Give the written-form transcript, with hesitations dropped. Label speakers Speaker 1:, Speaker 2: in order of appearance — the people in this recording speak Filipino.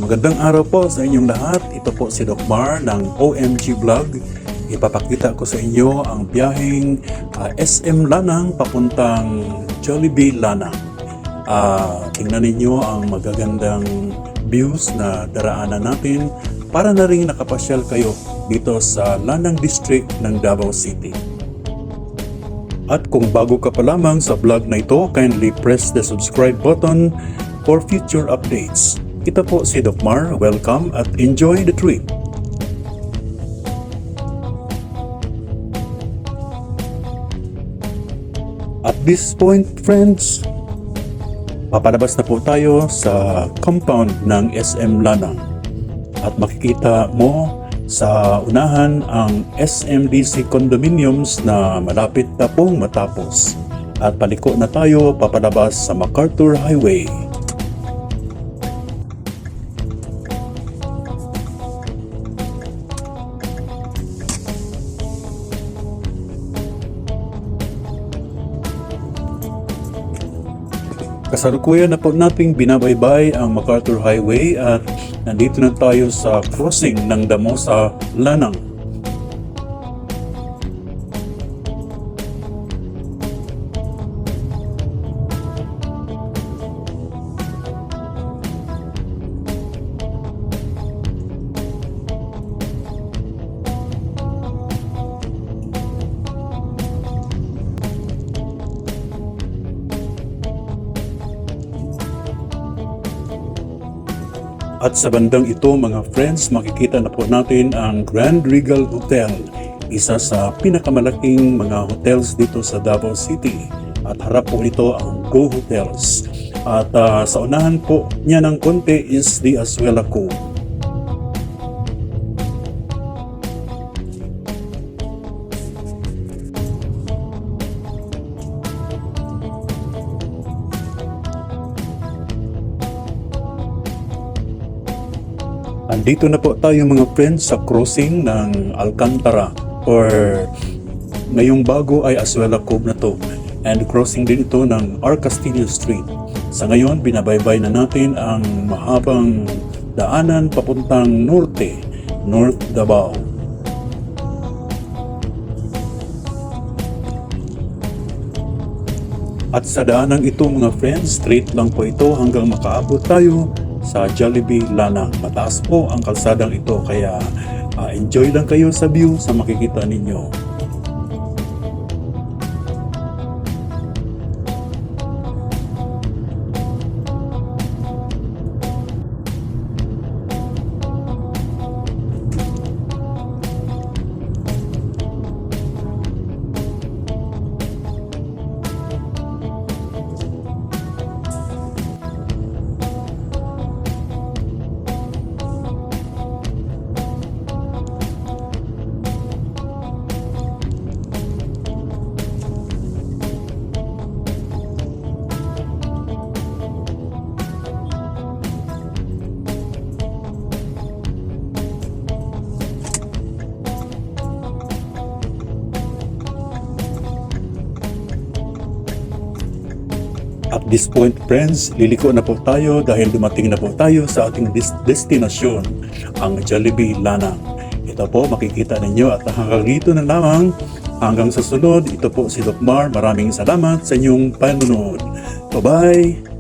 Speaker 1: Magandang araw po sa inyong lahat. Ito po si Doc Mar ng OMG Vlog. Ipapakita ko sa inyo ang biyaheng SM Lanang papuntang Jollibee Lanang. Tingnan ninyo ang magagandang views na daraanan natin para na rin nakapasyal kayo dito sa Lanang District ng Davao City. At kung bago ka pa lamang sa vlog na ito, kindly press the subscribe button for future updates. Ito po si Doc Mar. Welcome at enjoy the trip. At this point, friends, papalabas na po tayo sa compound ng SM Lanang. At makikita mo sa unahan ang SMDC condominiums na malapit na pong matapos. At paliko na tayo papalabas sa MacArthur Highway. Kasalukuyan na po nating binabaybay ang MacArthur Highway at nandito na tayo sa crossing ng damo sa Lanang. At sa bandang ito mga friends, makikita na po natin ang Grand Regal Hotel, isa sa pinakamalaking mga hotels dito sa Davao City. At harap po ito ang Go Hotels. At sa unahan po niya ng konti is the Azuela Cove. Andito na po tayo mga friends sa crossing ng Alcantara or ngayong bago ay Azuela Cove na to, and crossing din ito ng R. Castillo Street. Sa ngayon binabaybay na natin ang mahabang daanan papuntang norte, North Davao. At sa daanang ito mga friends, straight lang po ito hanggang makaabot tayo sa Jollibee Lanang. Mataas po ang kalsadang ito kaya enjoy lang kayo sa view sa makikita ninyo. At this point friends, liliko na po tayo dahil dumating na po tayo sa ating destinasyon, ang Jollibee Lanang. Ito po makikita ninyo at hanggang dito na lamang. Hanggang sa sunod, ito po si Doc Mar. Maraming salamat sa inyong panonood. Bye-bye!